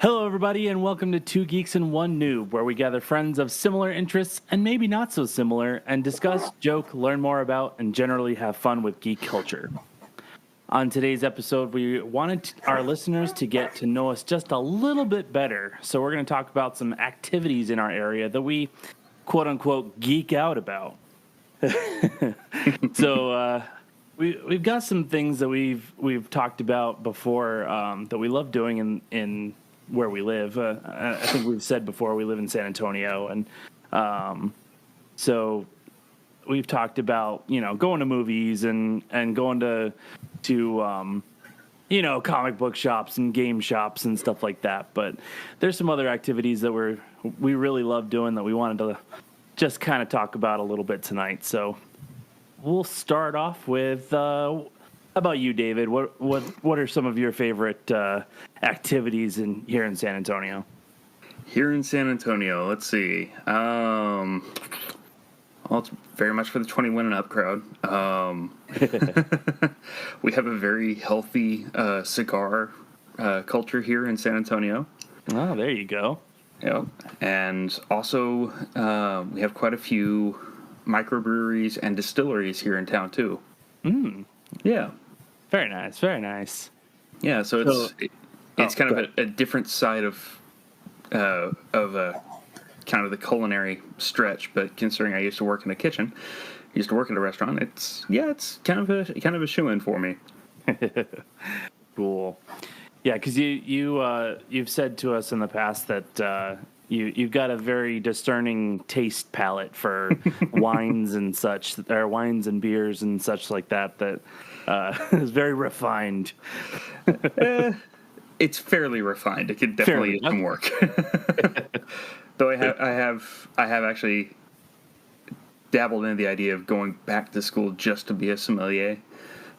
Hello, everybody, and welcome to Two Geeks and One Noob, where we gather friends of similar interests and maybe not so similar and discuss, joke, learn more about, and generally have fun with geek culture. On today's episode, we wanted our listeners to get to know us just a little bit better, so we're going to talk about some activities in our area that we, quote-unquote, geek out about. So, we've got some things that we've talked about before that we love doing in where we live. I think we've said before we live in San Antonio, and so we've talked about going to movies and going to comic book shops and game shops and stuff like that. But there's some other activities that we really love doing that we wanted to just kind of talk about a little bit tonight. So we'll start off with how about you, David? What are some of your favorite activities here in San Antonio? Here in San Antonio, let's see. Well, it's very much for the 21 and up crowd. We have a very healthy cigar culture here in San Antonio. Oh, there you go. Yeah, and also we have quite a few microbreweries and distilleries here in town too. Yeah. Very nice, very nice. Yeah, so it's kind of a different side of kind of the culinary stretch, but considering I used to work in a kitchen, used to work in a restaurant, it's kind of a shoo-in for me. Cool. Yeah, because you've said to us in the past that you've got a very discerning taste palette for wines and such, or wines and beers and such like that is very refined. It's fairly refined. It could definitely use some work. Though I have actually dabbled in the idea of going back to school just to be a sommelier.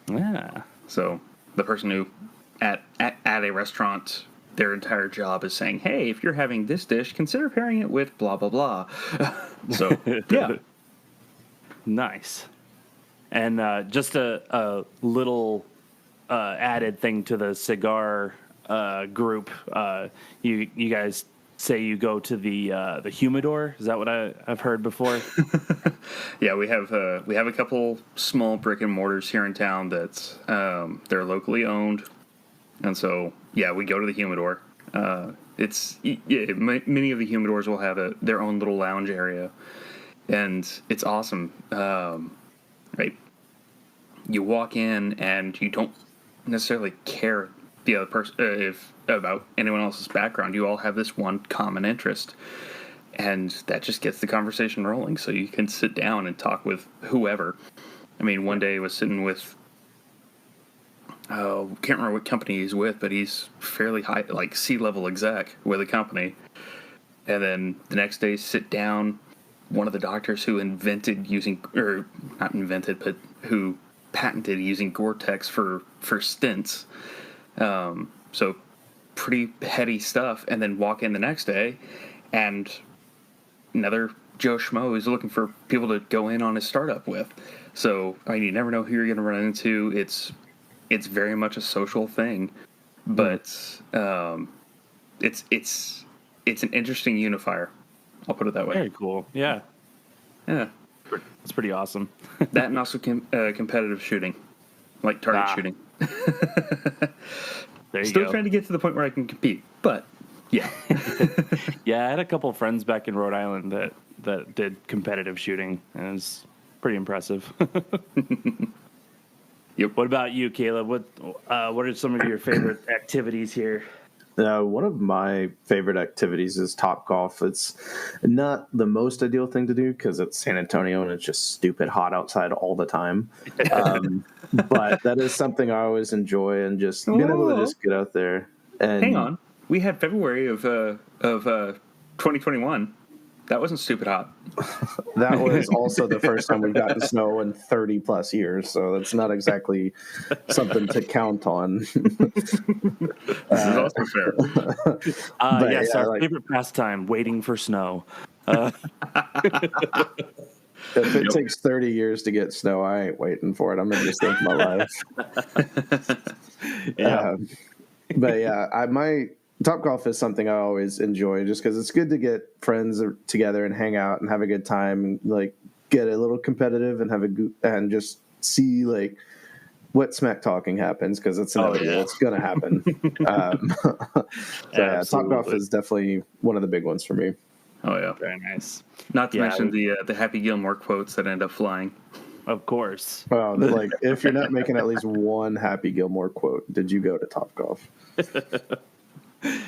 Yeah. So the person who at a restaurant, their entire job is saying, "Hey, if you're having this dish, consider pairing it with blah blah blah." So yeah, nice. And just a little added thing to the cigar group. You guys say you go to the humidor. Is that what I've heard before? Yeah, we have a couple small brick and mortars here in town that's they're locally owned, and so yeah, we go to the humidor. Many of the humidors will have their own little lounge area, and it's awesome. Right. You walk in and you don't necessarily care the other person about anyone else's background. You all have this one common interest, and that just gets the conversation rolling. So you can sit down and talk with whoever. I mean, one day I was sitting with, can't remember what company he's with, but he's fairly high, like C-level exec with a company. And then the next day, sit down. One of the doctors who who patented using Gore-Tex for stents. So pretty heady stuff. And then walk in the next day, and another Joe Schmo who's looking for people to go in on his startup with. So I mean, you never know who you're going to run into. It's very much a social thing, but it's an interesting unifier. I'll put it that way. Very cool. Yeah. Yeah. It's pretty awesome. That and also competitive shooting, like target shooting. Still trying to get to the point where I can compete, but yeah. Yeah, I had a couple of friends back in Rhode Island that did competitive shooting, and it was pretty impressive. Yep. What about you, Caleb? What are some of your favorite activities here? One of my favorite activities is Topgolf. It's not the most ideal thing to do because it's San Antonio and it's just stupid hot outside all the time. But that is something I always enjoy, and just being able to just get out there. And hang on, we had February of 2021. That wasn't stupid hot. That was also the first time we've gotten snow in 30 plus years, so that's not exactly something to count on. This is also fair. Yes, our favorite pastime, waiting for snow. If it takes 30 years to get snow, I ain't waiting for it. I'm going to just live my life. Yeah. But yeah, Topgolf is something I always enjoy just because it's good to get friends together and hang out and have a good time and like get a little competitive and and just see like what smack talking happens because it's inevitable. It's going to happen. Topgolf is definitely one of the big ones for me. Oh yeah, very nice. Not to mention the Happy Gilmore quotes that end up flying. Of course. Well, like if you're not making at least one Happy Gilmore quote, did you go to Topgolf?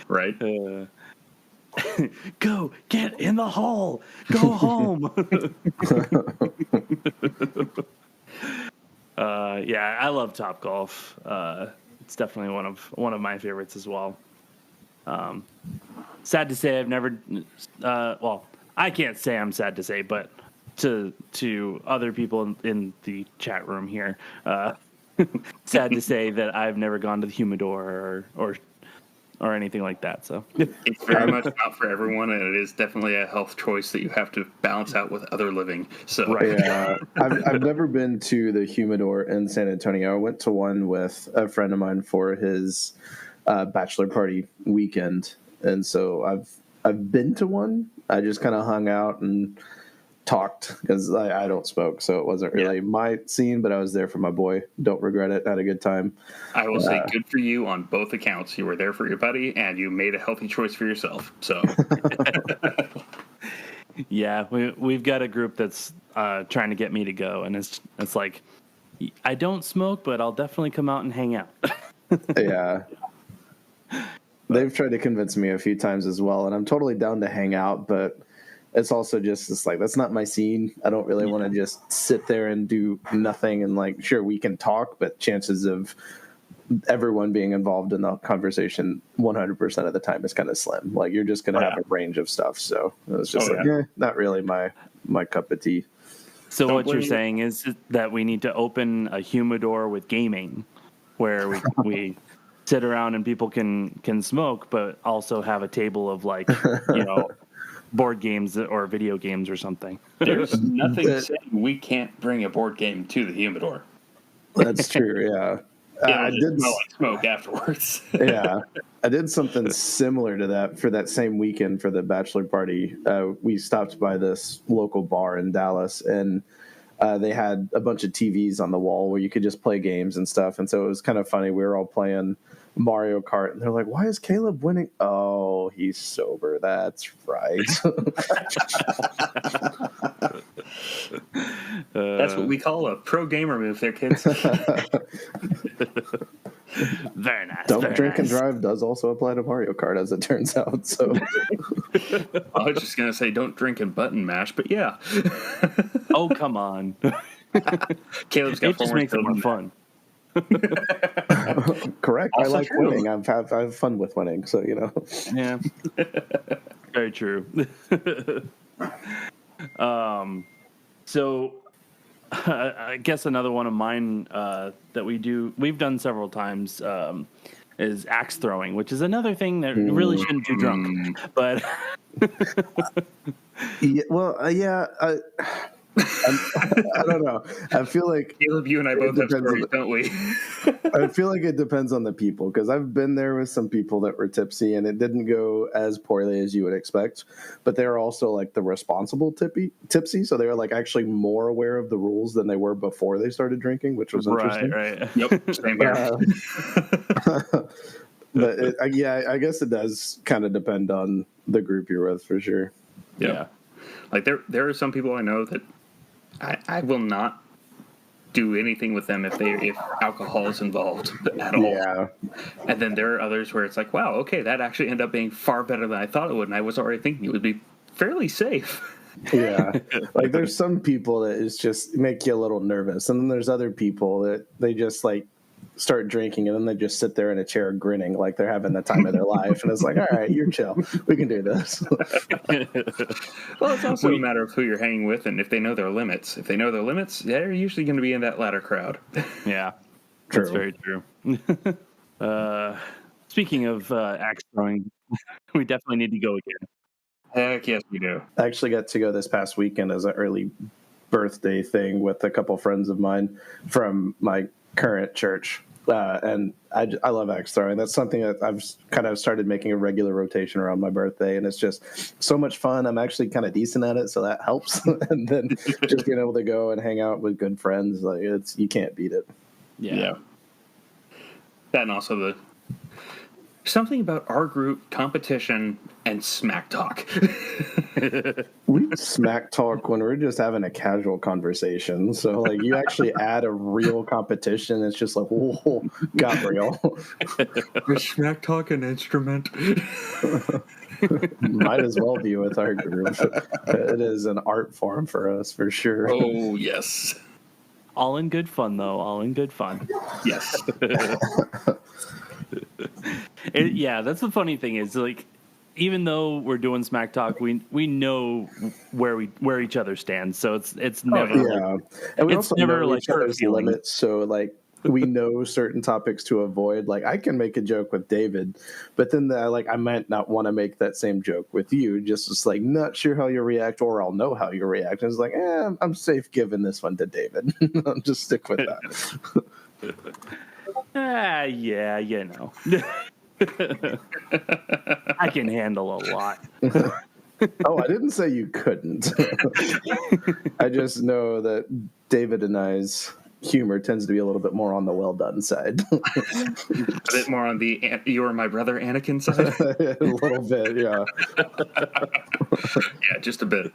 Right. Go get in the hall. Go home. Yeah, I love Topgolf. It's definitely one of my favorites as well. Sad to say, I've never. Well, I can't say I'm sad to say, but to other people in the chat room here, sad to say that I've never gone to the humidor or anything like that. So it's very much not for everyone, and it is definitely a health choice that you have to balance out with other living. So right. Yeah, I've never been to the humidor in San Antonio. I went to one with a friend of mine for his bachelor party weekend, and so I've been to one. I just kind of hung out and talked because I don't smoke, so it wasn't really my scene, but I was there for my boy. Don't regret it. Had a good time. I will say good for you on both accounts. You were there for your buddy and you made a healthy choice for yourself. So yeah, we've got a group that's trying to get me to go, and it's like I don't smoke, but I'll definitely come out and hang out. Yeah. They've tried to convince me a few times as well, and I'm totally down to hang out, but it's also just it's like that's not my scene. I don't really want to just sit there and do nothing and like sure we can talk, but chances of everyone being involved in the conversation 100% of the time is kind of slim. Like you're just going to have a range of stuff. So it was just not really my cup of tea. So what you're saying is that we need to open a humidor with gaming, where we sit around and people can smoke, but also have a table of like board games or video games or something. There's nothing saying we can't bring a board game to the humidor. That's true, yeah. I did smell like smoke afterwards. Yeah. I did something similar to that for that same weekend for the bachelor party. We stopped by this local bar in Dallas, and they had a bunch of TVs on the wall where you could just play games and stuff. And so it was kind of funny. We were all playing Mario Kart, and they're like, "Why is Caleb winning?" Oh, he's sober. That's right. That's what we call a pro gamer move there, kids. Very nice. Don't drink and drive does also apply to Mario Kart, as it turns out. So I was just going to say don't drink and button mash, but yeah. Oh, come on. Caleb's got it just makes it more fun. Correct. Also I like true. winning. I have fun with winning, so Yeah. Very true. So I guess another one of mine that we've done several times is axe throwing, which is another thing that you really shouldn't do drunk. But I don't know. I feel like Caleb, you and I both have stories, don't we? I feel like it depends on the people, because I've been there with some people that were tipsy and it didn't go as poorly as you would expect, but they were also like the responsible tipsy, so they were like actually more aware of the rules than they were before they started drinking, which was interesting. Right. Yep, same here. But I guess it does kind of depend on the group you're with for sure. Yeah. Like there are some people I know that I will not do anything with them if alcohol is involved at all. Yeah. And then there are others where it's like, wow, okay, that actually ended up being far better than I thought it would, and I was already thinking it would be fairly safe. Yeah. Like there's some people that is just make you a little nervous, and then there's other people that they just like start drinking and then they just sit there in a chair grinning like they're having the time of their life, and it's like, all right, you're chill, we can do this. Well, it's also a matter of who you're hanging with and if they know their limits. If they know their limits, they're usually going to be in that latter crowd. Yeah, true. That's very true. Speaking of axe throwing, we definitely need to go again. Heck yes, we do. I actually got to go this past weekend as an early birthday thing with a couple friends of mine from my current church. And I love axe throwing. That's something that I've kind of started making a regular rotation around my birthday, and it's just so much fun. I'm actually kind of decent at it, so that helps. And then just being able to go and hang out with good friends, like you can't beat it. Yeah. That, and also the something about our group, competition, and smack talk. We smack talk when we're just having a casual conversation. So like you actually add a real competition, it's just like, whoa, got real. Is smack talk an instrument? Might as well be with our group. It is an art form for us, for sure. Oh, yes. All in good fun, though. All in good fun. Yes. Yeah, that's the funny thing is, like, even though we're doing smack talk, we know where each other stands. So it's never and we it's also never know like each other's limits. So like we know certain topics to avoid. Like I can make a joke with David, but then I might not want to make that same joke with you. Just like not sure how you react, or I'll know how you react. And it's like, I'm safe giving this one to David. I'll just stick with that. Yeah, you know. I can handle a lot. Oh, I didn't say you couldn't. I just know that David and I's humor tends to be a little bit more on the well done side. A bit more on the "you are my brother" Anakin side. A little bit, yeah. Yeah, just a bit.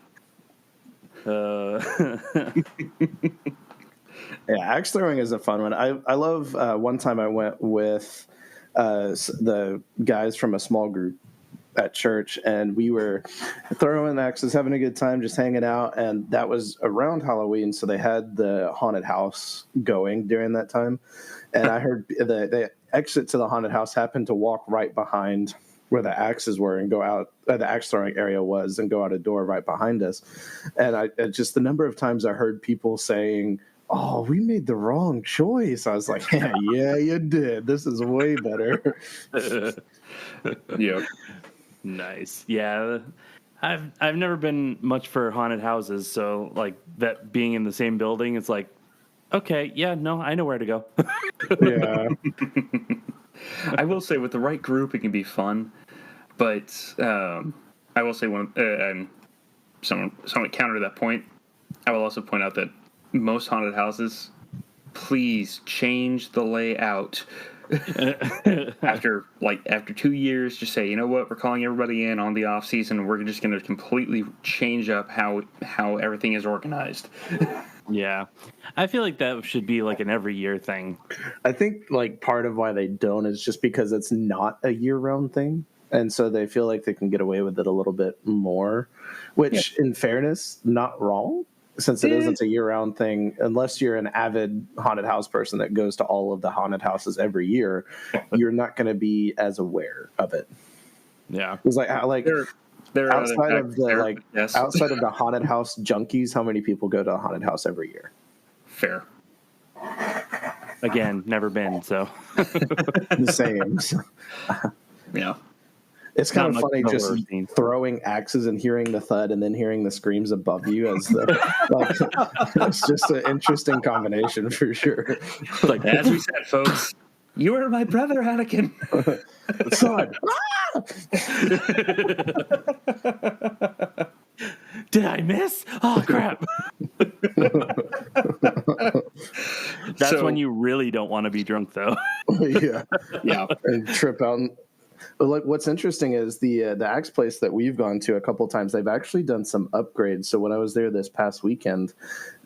Yeah, axe throwing is a fun one. I love. One time I went with the guys from a small group at church, and we were throwing axes, having a good time, just hanging out. And that was around Halloween, so they had the haunted house going during that time. And I heard the exit to the haunted house happened to walk right behind where the axes were and go out, the axe throwing area was, and go out a door right behind us. And just the number of times I heard people saying, "Oh, we made the wrong choice." I was like, yeah, you did. This is way better. Yeah. Nice. Yeah. I've never been much for haunted houses, so like that being in the same building, it's like, okay, yeah, no, I know where to go. Yeah. I will say with the right group, it can be fun, but I will say someone countered that point. I will also point out that most haunted houses, please change the layout. after 2 years, just say, you know what, we're calling everybody in on the off season. We're just going to completely change up how everything is organized. Yeah, I feel like that should be like an every year thing. I think like part of why they don't is just because it's not a year-round thing, and so they feel like they can get away with it a little bit more, which in fairness, not wrong, since it isn't a year-round thing. Unless you're an avid haunted house person that goes to all of the haunted houses every year, you're not going to be as aware of it. Yeah, it's like there outside of the outside of the haunted house junkies, how many people go to a haunted house every year? Fair. Again, never been, so The same. Yeah. It's kind of funny just throwing axes and hearing the thud and then hearing the screams above you as it's just an interesting combination for sure. Like, as we said, folks, you are my brother, Anakin. Thud. Did I miss? Oh, crap. That's when you really don't want to be drunk, though. Yeah. And trip out. But like, what's interesting is the axe place that we've gone to a couple times. They've actually done some upgrades. So when I was there this past weekend,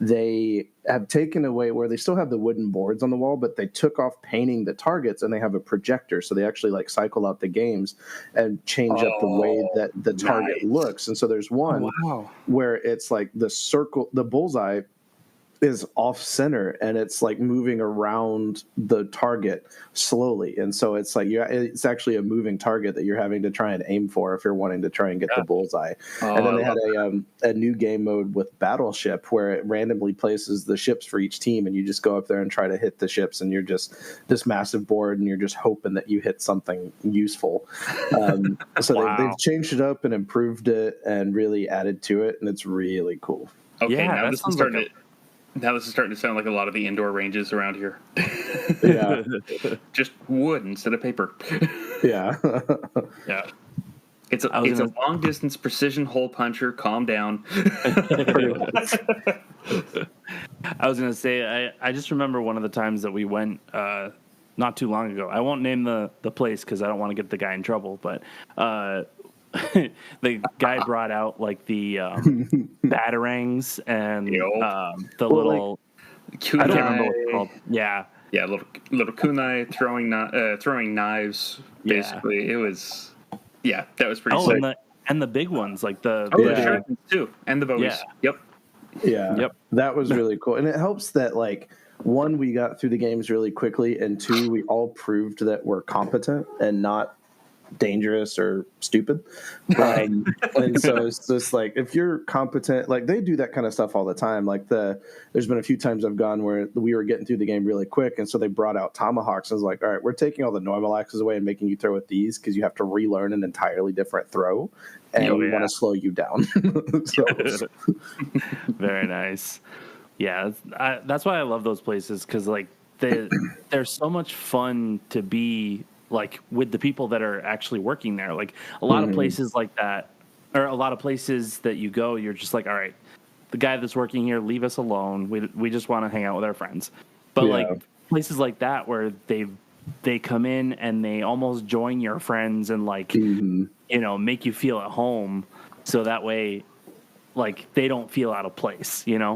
they have taken away where they still have the wooden boards on the wall, but they took off painting the targets and they have a projector. So they actually like cycle out the games and change up the way that the target looks. And so there's one where it's like the circle, the bullseye is off center and it's like moving around the target slowly, and so it's like it's actually a moving target that you're having to try and aim for if you're wanting to try and get the bullseye. And then they had a new game mode with Battleship where it randomly places the ships for each team, and you just go up there and try to hit the ships, and you're just this massive board and you're just hoping that you hit something useful. So they've changed it up and improved it and really added to it, and it's really cool. Okay, now this is starting to Now this is starting to sound like a lot of the indoor ranges around here. Yeah. Just wood instead of paper. Yeah. Yeah. It's a long distance precision hole puncher. Calm down. Pretty much. I was gonna say I just remember one of the times that we went not too long ago. I won't name the place because I don't want to get the guy in trouble, but the guy brought out like the batarangs and the little Kunai, I don't remember what it's called. Yeah, little kunai throwing knives. Basically, it was that was pretty sick. And the big ones like the shurikens too, and the bowies. Yeah. Yep. Yeah. Yep. That was really cool. And it helps that, like, one, we got through the games really quickly, and two, we all proved that we're competent and not dangerous or stupid. And so it's just like, if you're competent, like they do that kind of stuff all the time. Like there's been a few times I've gone where we were getting through the game really quick, and so they brought out tomahawks and was like, all right, we're taking all the normal axes away and making you throw with these because you have to relearn an entirely different throw, and we want to slow you down. Very nice. Yeah, that's why I love those places, because like they're so much fun to be like with the people that are actually working there. Like a lot of places like that, or a lot of places that you go, you're just like, all right, the guy that's working here, leave us alone. We just want to hang out with our friends. But like places like that where they come in and they almost join your friends and like make you feel at home, so that way like they don't feel out of place. Yeah.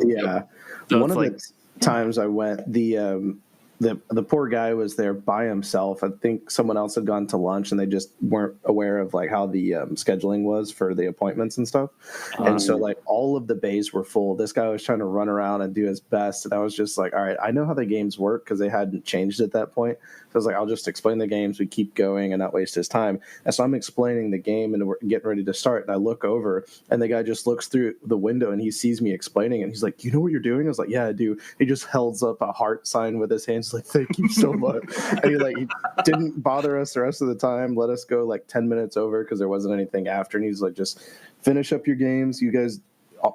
So one of the times I went, the poor guy was there by himself. I think someone else had gone to lunch and they just weren't aware of like how the scheduling was for the appointments and stuff. And so like all of the bays were full. This guy was trying to run around and do his best. And I was just like, all right, I know how the games work because they hadn't changed at that point. So I was like, I'll just explain the games. We keep going and not waste his time. And so I'm explaining the game and we're getting ready to start. And I look over and the guy just looks through the window and he sees me explaining. And he's like, you know what you're doing? I was like, yeah, I do. He just held up a heart sign with his hands. Like, thank you so much. And he didn't bother us the rest of the time. Let us go like 10 minutes over because there wasn't anything after. And he's like, just finish up your games. You guys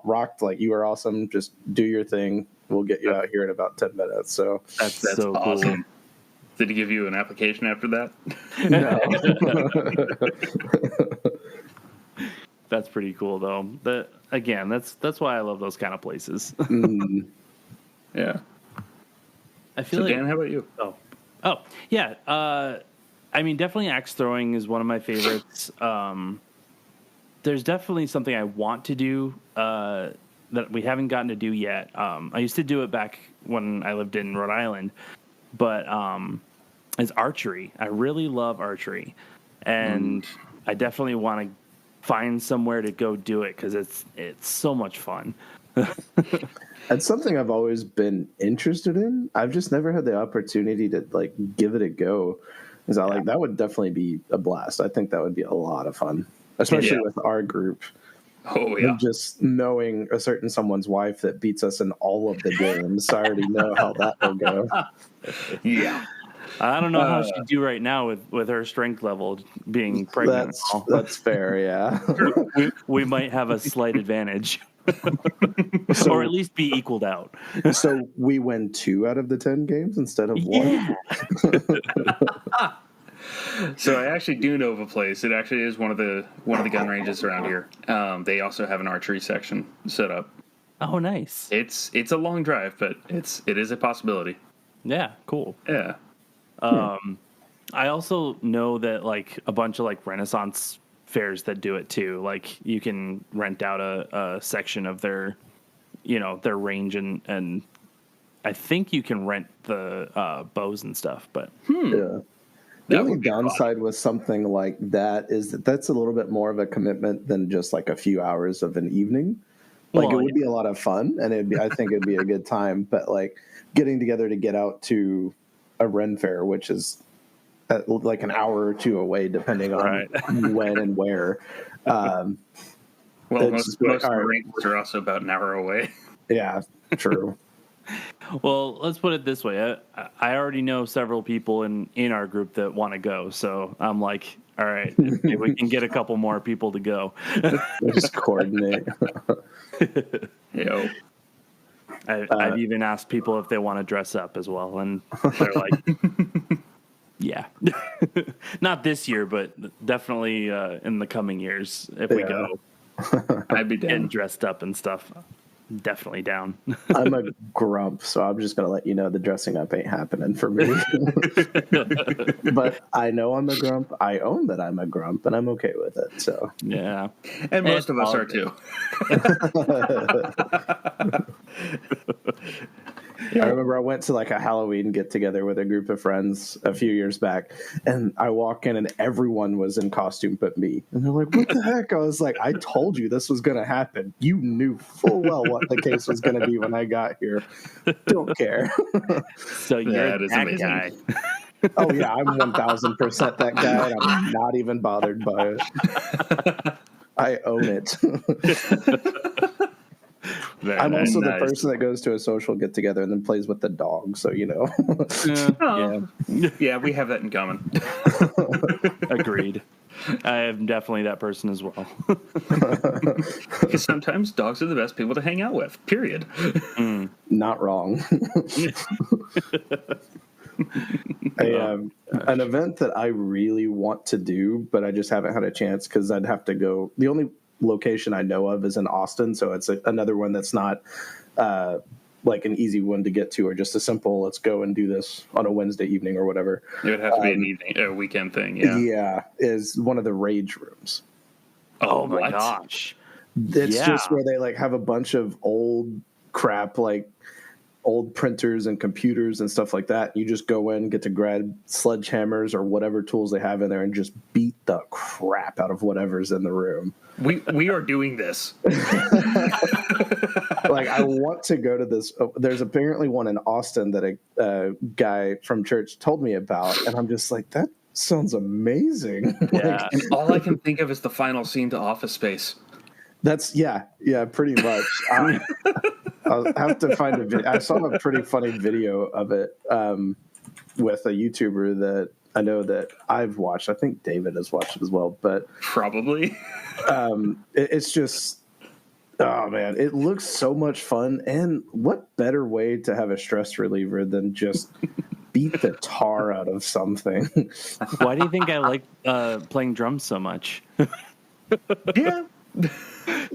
rocked. Like, you are awesome. Just do your thing. We'll get you out here in about 10 minutes. So that's so awesome. Cool. Did he give you an application after that? No. That's pretty cool though. That's why I love those kind of places. Yeah. I feel like, Dan, how about you? Oh, yeah. I mean, definitely axe throwing is one of my favorites. There's definitely something I want to do that we haven't gotten to do yet. I used to do it back when I lived in Rhode Island, but is archery. I really love archery, and I definitely want to find somewhere to go do it because it's so much fun. That's something I've always been interested in. I've just never had the opportunity to like give it a go. Because that would definitely be a blast. I think that would be a lot of fun, especially with our group. Oh yeah, and just knowing a certain someone's wife that beats us in all of the games. I already know how that will go. Yeah. I don't know how she'd do right now with her strength level being pregnant. That's fair, yeah. we might have a slight advantage. Or at least be equaled out. So we win 2 out of the 10 games instead of 1? Yeah. So I actually do know of a place. It actually is one of the gun ranges around here. They also have an archery section set up. Oh, nice. It's a long drive, but it is a possibility. Yeah, cool. Yeah. I also know that like a bunch of like Renaissance fairs that do it too. Like you can rent out a section of their range and I think you can rent the bows and stuff. But yeah. The only downside with something like that is that's a little bit more of a commitment than just like a few hours of an evening. Like it would be a lot of fun, and I think it'd be a good time. But like getting together to get out to a Ren fair, which is like an hour or 2 away, depending on when and where. Well, most ranges are also about an hour away. Yeah, true. Well, let's put it this way. I already know several people in our group that want to go. So I'm like, all right, if we can get a couple more people to go. Just coordinate. Yo. I've even asked people if they want to dress up as well, and they're like, yeah. Not this year, but definitely in the coming years. If we go I'd be getting down. dressed up and stuff, definitely down. I'm a grump, so I'm just going to let you know the dressing up ain't happening for me. But I know I'm a grump. I own that I'm a grump, and I'm okay with it. So Yeah. And most of us are too. I remember I went to like a Halloween get together with a group of friends a few years back, and I walk in and everyone was in costume but me. And they're like, "What the heck?" I was like, "I told you this was going to happen. You knew full well what the case was going to be when I got here. Don't care." So you're That is that amazing. guy. Oh yeah, I'm 1000% that guy, and I'm not even bothered by it. I own it. Very I'm nice. also Nice. the person that goes to a social get together and then plays with the dog. So you know. Oh. Yeah, we have that in common. Agreed. I am definitely that person as well. Because sometimes dogs are the best people to hang out with, period. Not wrong. An event that I really want to do, but I just haven't had a chance because I'd have to go. The only location I know of is in Austin, so it's another one that's not like an easy one to get to, or just a simple "let's go and do this on a Wednesday evening" or whatever. It would have to be an evening, a weekend thing, yeah. Yeah, is one of the rage rooms. Oh my what? gosh. It's Yeah. just where they like have a bunch of old crap, like old printers and computers and stuff like that. You just go in, get to grab sledgehammers or whatever tools they have in there and just beat the crap out of whatever's in the room. We are doing this. Like, I want to go to this. There's apparently one in Austin that a guy from church told me about, and I'm just like, that sounds amazing. Yeah. And all I can think of is the final scene to Office Space. That's yeah, pretty much. I'll have to find a video. I saw a pretty funny video of it with a YouTuber that I know that I've watched. I think David has watched it as well. But Probably. it's just, oh man, it looks so much fun. And what better way to have a stress reliever than just beat the tar out of something? Why do you think I like playing drums so much? Yeah.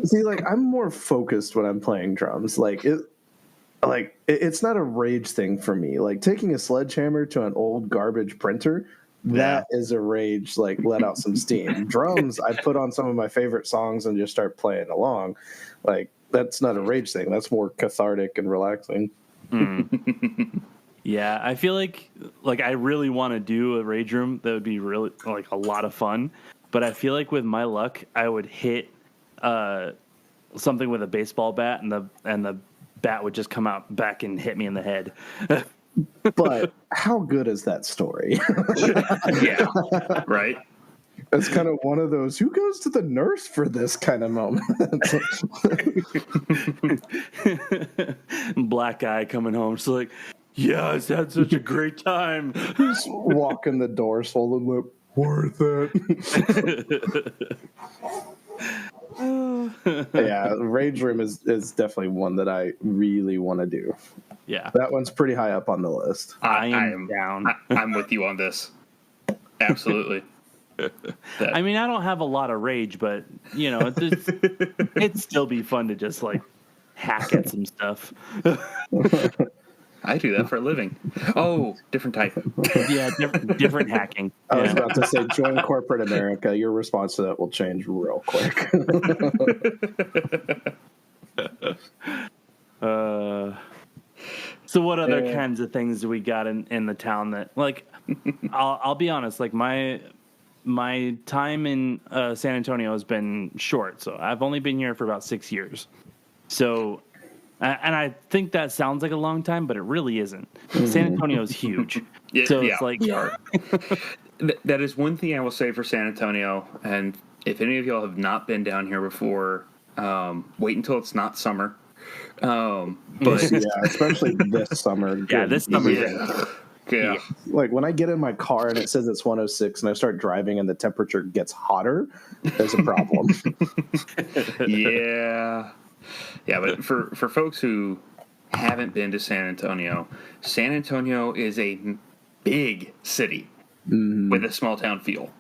See, like, I'm more focused when I'm playing drums. It's not a rage thing for me. Like, taking a sledgehammer to an old garbage printer, that is a rage, like, let out some steam. Drums, I put on some of my favorite songs and just start playing along. Like, that's not a rage thing. That's more cathartic and relaxing. Yeah, I feel like I really want to do a rage room. That would be really like a lot of fun. But I feel like with my luck, I would hit something with a baseball bat, and the bat would just come out back and hit me in the head. But how good is that story? Yeah. Right. It's kind of one of those, who goes to the nurse for this kind of moment? Black guy coming home, just like, yeah, I had such a great time. Just walk in the door, swollen lip, worth it. Yeah, Rage Room is definitely one that I really want to do. Yeah, That one's pretty high up on the list. I am down. I'm with you on this. Absolutely. I mean, I don't have a lot of rage, but you know, it'd still be fun to just like hack at some stuff. I do that for a living. Oh, different type. Yeah, different hacking. I was about to say, join corporate America. Your response to that will change real quick. So what other kinds of things do we got in the town that, like, I'll be honest, like my time in San Antonio has been short. So I've only been here for about 6 years. So, and I think that sounds like a long time, but it really isn't. San Antonio is huge. So it's like, that is one thing I will say for San Antonio. And if any of y'all have not been down here before, wait until it's not summer. But yeah, especially this summer. yeah, this summer. Yeah. Like, when I get in my car and it says it's 106 and I start driving and the temperature gets hotter, there's a problem. Yeah. Yeah, but for folks who haven't been to San Antonio, San Antonio is a big city with a small town feel.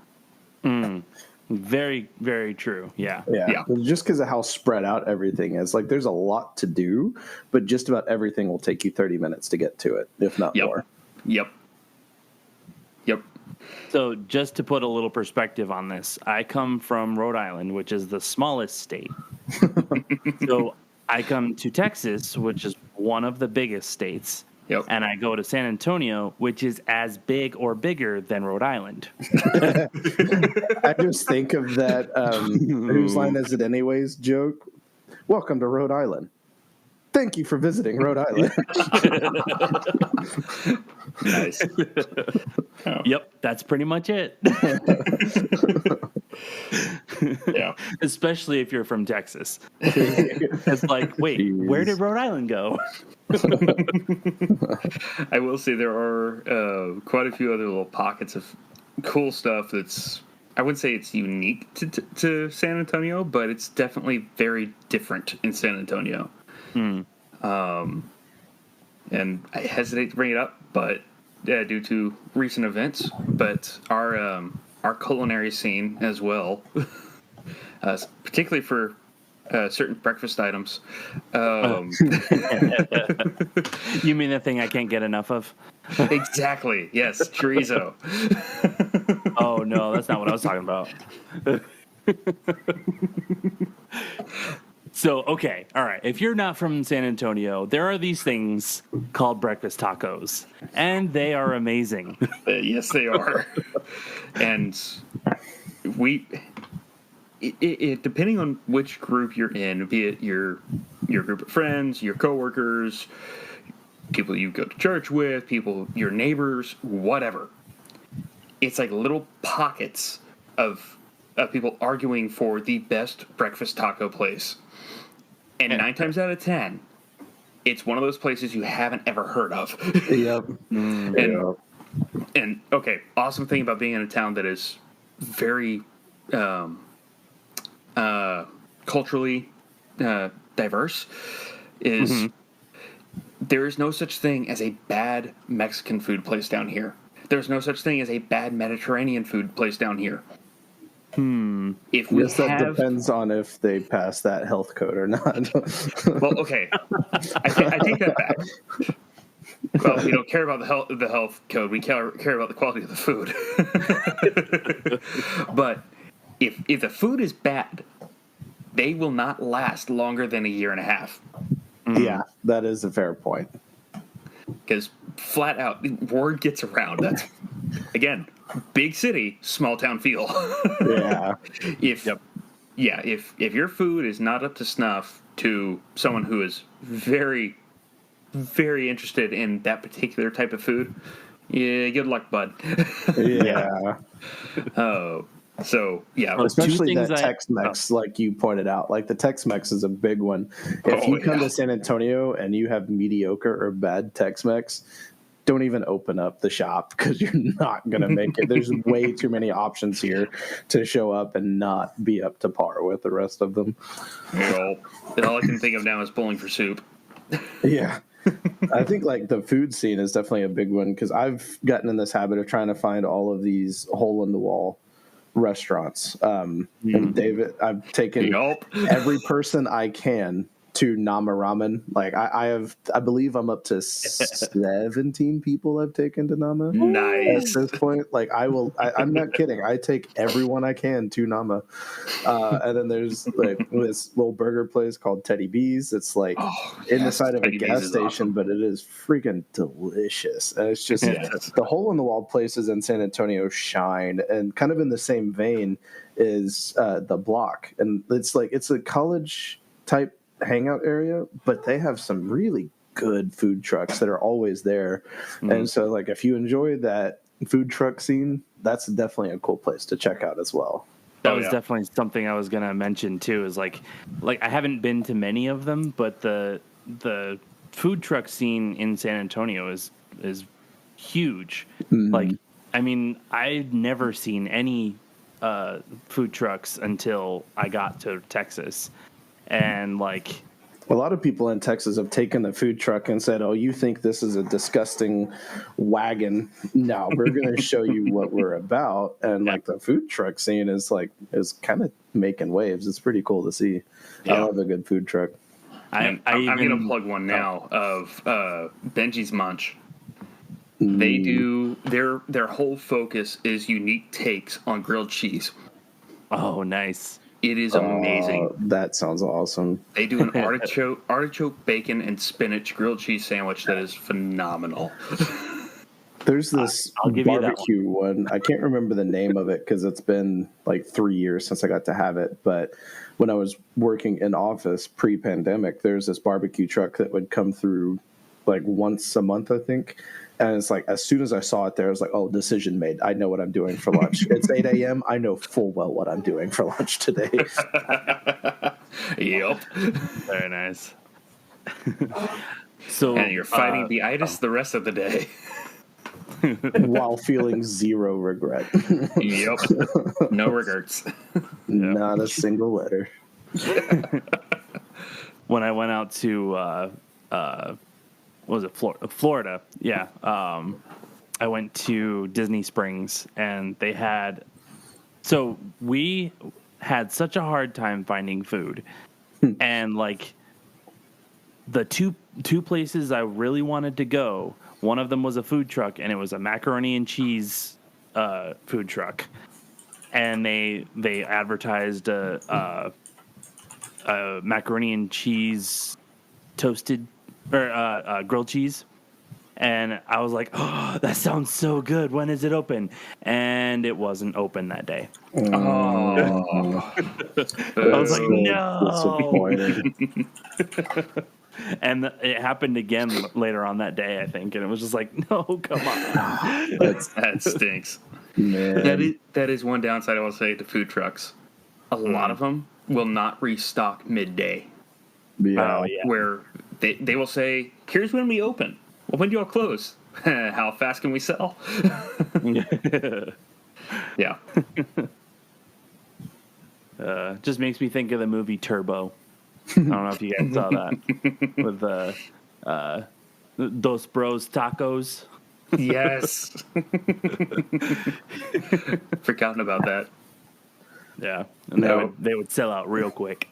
Very, very true. Yeah. Yeah. Just because of how spread out everything is. Like, there's a lot to do, but just about everything will take you 30 minutes to get to it, if not more. Yep. So just to put a little perspective on this, I come from Rhode Island, which is the smallest state. So I come to Texas, which is one of the biggest states. Yep. And I go to San Antonio, which is as big or bigger than Rhode Island. I just think of that whose line is it anyways joke. Welcome to Rhode Island. Thank you for visiting Rhode Island. Nice. Yep, that's pretty much it. Yeah. Especially if you're from Texas. It's like, wait, where did Rhode Island go? I will say there are quite a few other little pockets of cool stuff that's, I wouldn't say it's unique to San Antonio, but it's definitely very different in San Antonio. And I hesitate to bring it up, but due to recent events, but our culinary scene as well, particularly for certain breakfast items. You mean the thing I can't get enough of? Exactly. Yes, chorizo. Oh no, that's not what I was talking about. So, okay, all right. If you're not from San Antonio, there are these things called breakfast tacos, and they are amazing. Yes, they are. And it depending on which group you're in, be it your group of friends, your coworkers, people you go to church with, people, your neighbors, whatever. It's like little pockets of people arguing for the best breakfast taco place. And 9 times out of 10, it's one of those places you haven't ever heard of. Yep. And okay, awesome thing about being in a town that is very culturally diverse is there is no such thing as a bad Mexican food place down here. There's no such thing as a bad Mediterranean food place down here. If we that depends on if they pass that health code or not. Well, okay, I take that back. Well, we don't care about the health code. We care about the quality of the food. But if the food is bad, they will not last longer than a year and a half. Yeah, that is a fair point. Because flat out, word gets around. That's, again, big city, small town feel. Yeah. If your food is not up to snuff to someone who is very, very interested in that particular type of food, yeah, good luck, bud. Yeah. So, yeah. Well, especially that Tex-Mex, like you pointed out. Like, the Tex-Mex is a big one. If you come to San Antonio and you have mediocre or bad Tex-Mex, don't even open up the shop because you're not going to make it. There's way too many options here to show up and not be up to par with the rest of them. Well, all I can think of now is Bowling for Soup. Yeah. I think like the food scene is definitely a big one because I've gotten in this habit of trying to find all of these hole-in-the-wall restaurants. And David, I've taken every person I can to Nama Ramen. Like I believe I'm up to 17 people I've taken to Nama. Nice. At this point, like I'm not kidding. I take everyone I can to Nama. And then there's like this little burger place called Teddy B's. It's like in the side of a gas station, awesome. But it is freaking delicious. And it's just the hole in the wall places in San Antonio shine. And kind of in the same vein is the Block. And it's a college type hangout area, but they have some really good food trucks that are always there. And so like if you enjoy that food truck scene, that's definitely a cool place to check out as well. That was definitely something I was going to mention too, is like I haven't been to many of them, but the food truck scene in San Antonio is huge. Like, I mean, I've never seen any food trucks until I got to Texas. And like A lot of people in Texas have taken the food truck and said, "Oh, you think this is a disgusting wagon? No, we're going to show you what we're about." And like the food truck scene is kind of making waves. It's pretty cool to see. Yeah. I love a good food truck. I'm going to plug one now of Benji's Munch. They do their whole focus is unique takes on grilled cheese. Oh, nice. It is amazing. That sounds awesome. They do an artichoke, bacon, and spinach grilled cheese sandwich that is phenomenal. There's this barbecue one. I can't remember the name of it because it's been like 3 years since I got to have it. But when I was working in office pre-pandemic, there's this barbecue truck that would come through like once a month, I think. And it's like, as soon as I saw it there, I was like, oh, decision made. I know what I'm doing for lunch. It's 8 a.m. I know full well what I'm doing for lunch today. Yep. Very nice. And you're fighting the itis the rest of the day. While feeling zero regret. Yep. No regrets. Not a single letter. When I went out to... what was it, Florida? Yeah. I went to Disney Springs, and they had... So we had such a hard time finding food. And, like, the two places I really wanted to go, one of them was a food truck, and it was a macaroni and cheese food truck. And they advertised a macaroni and cheese toasted... or grilled cheese, and I was like, "Oh, that sounds so good. When is it open?" And it wasn't open that day. Oh, I was like, "No!" And it happened again later on that day, I think, and it was just like, "No, come on." that stinks. Man. That is one downside I will say to food trucks. A lot of them will not restock midday. Yeah. Where they will say, "Here's when we open." Well, when do y'all close? How fast can we sell? Yeah. Just makes me think of the movie Turbo. I don't know if you guys saw that with Dos Bros Tacos. Yes. Forgotten about that. Yeah, and they would sell out real quick.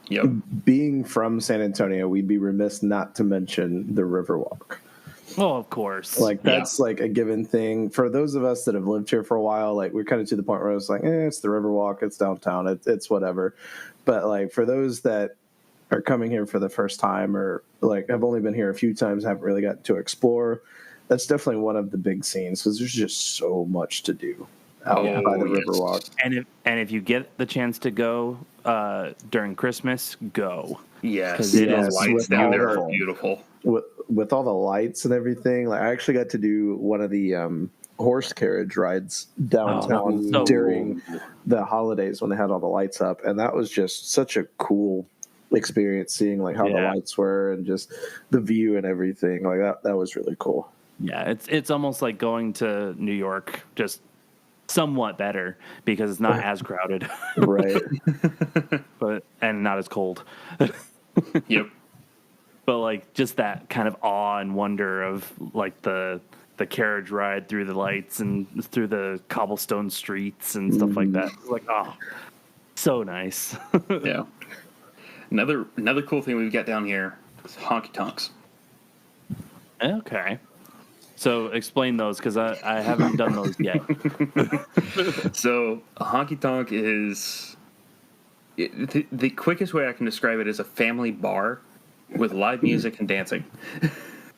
Yep. Being from San Antonio, we'd be remiss not to mention the Riverwalk. Oh, of course. Like, that's like a given thing. For those of us that have lived here for a while, like, we're kind of to the point where it's like, it's the Riverwalk, it's downtown, it's whatever. But, like, for those that are coming here for the first time or, like, have only been here a few times, haven't really gotten to explore, that's definitely one of the big scenes because there's just so much to do out by the Riverwalk. And if you get the chance to go during Christmas, go. Yes, because it is lights down there are beautiful. With all the lights and everything, like I actually got to do one of the horse carriage rides downtown during the holidays when they had all the lights up, and that was just such a cool experience seeing like how the lights were and just the view and everything. Like that was really cool. Yeah, it's almost like going to New York, just somewhat better because it's not as crowded, right? and not as cold. Yep. But like just that kind of awe and wonder of like the carriage ride through the lights and through the cobblestone streets and stuff like that. Like, oh, so nice. Yeah. Another cool thing we've got down here is honky tonks. Okay. So explain those because I haven't done those yet. So a honky tonk is the quickest way I can describe it is a family bar with live music and dancing.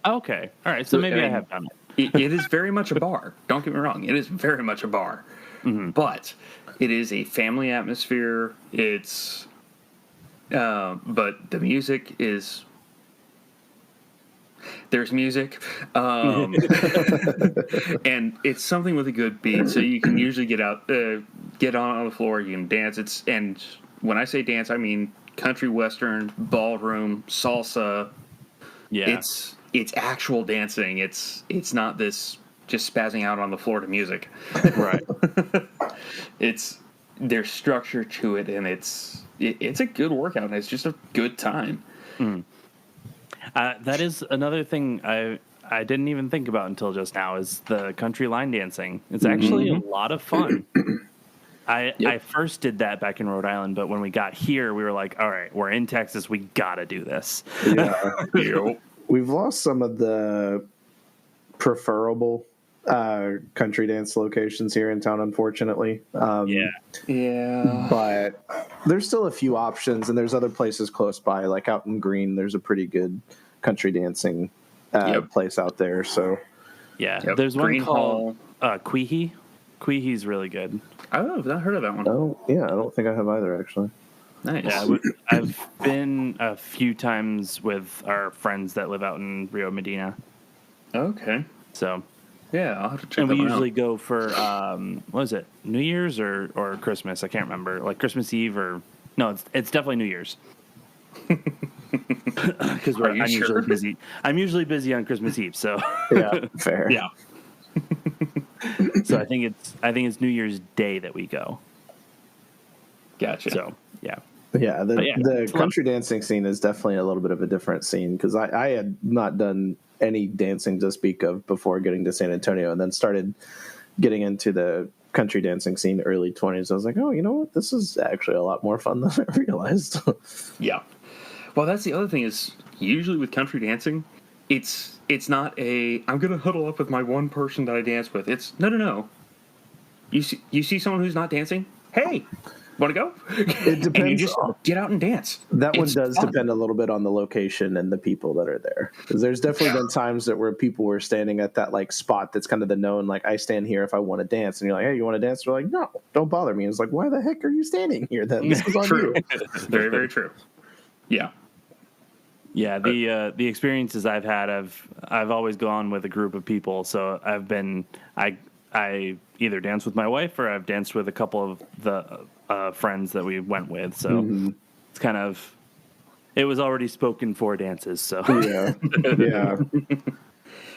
Okay. All right. So maybe I have done it. It is very much a bar. Don't get me wrong. It is very much a bar. Mm-hmm. But it is a family atmosphere. It's but the music is... There's music, and it's something with a good beat. So you can usually get on the floor. You can dance. And when I say dance, I mean country western, ballroom, salsa. Yeah, it's actual dancing. It's not this just spazzing out on the floor to music. Right. There's structure to it, and it's it's a good workout, and it's just a good time. That is another thing I didn't even think about until just now is the country line dancing. It's actually a lot of fun. I first did that back in Rhode Island, but when we got here, we were like, all right, we're in Texas. We got to do this. Yeah. We've lost some of the preferable country dance locations here in town, unfortunately. Yeah. But there's still a few options, and there's other places close by, like out in Green. There's a pretty good country dancing place out there. So there's one Green called Queehee. Queehee's really good. Oh, I've not heard of that one. Oh, yeah, I don't think I have either, actually. Nice. Yeah, I've been a few times with our friends that live out in Rio Medina. Okay. So, yeah, I'll have to check and that we one usually out. go for what is it, New Year's or Christmas? I can't remember. Like Christmas Eve or no, it's definitely New Year's. Because I'm usually busy. I'm usually busy on Christmas Eve, so yeah, fair. Yeah. So I think it's New Year's Day that we go. Gotcha. So yeah. Yeah, the country dancing scene is definitely a little bit of a different scene because I had not done any dancing to speak of before getting to San Antonio, and then started getting into the country dancing scene early 20s. I was like, oh, you know what? This is actually a lot more fun than I realized. Yeah. Well, that's the other thing is usually with country dancing, it's not I'm going to huddle up with my one person that I dance with. It's no. You see someone who's not dancing? Hey, want to go? It depends. And you just get out and dance. That one does depend a little bit on the location and the people that are there. Because there's definitely been times where people were standing at that like spot that's kind of the known, like I stand here if I want to dance. And you're like, hey, you want to dance? They're like, no, don't bother me. And it's like, why the heck are you standing here then? This is on True. you. Very, very true. Yeah. Yeah, the experiences I've had, I've always gone with a group of people. So I either dance with my wife or I've danced with a couple of the friends that we went with. So it's kind of, it was already spoken for dances. So yeah.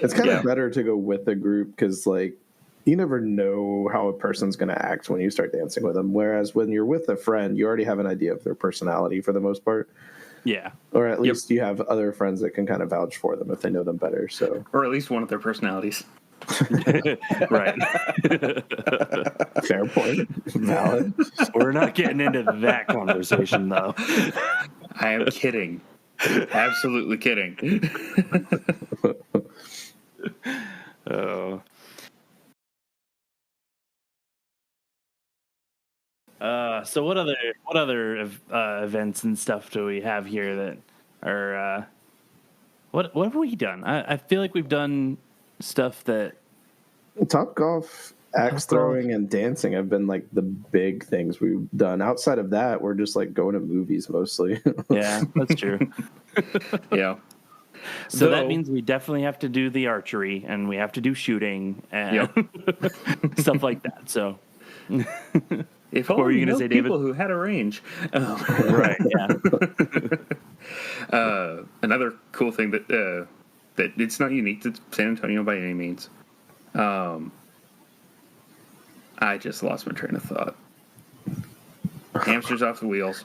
It's kind of better to go with a group because like you never know how a person's going to act when you start dancing with them. Whereas when you're with a friend, you already have an idea of their personality for the most part. Yeah. Or at least you have other friends that can kind of vouch for them if they know them better. So, or at least one of their personalities. Right. Fair point. Valid. We're not getting into that conversation, though. I am kidding. Absolutely kidding. Oh. So what other events and stuff do we have here that are what have we done? I feel like we've done stuff that Topgolf, axe throwing, and dancing have been like the big things we've done. Outside of that, we're just like going to movies mostly. Yeah, that's true. Yeah. So that means we definitely have to do the archery and we have to do shooting and stuff like that. So if what were you going to say, David? People who had a range. Right, yeah. Another cool thing that it's not unique to San Antonio by any means. I just lost my train of thought. Hamsters off the wheels.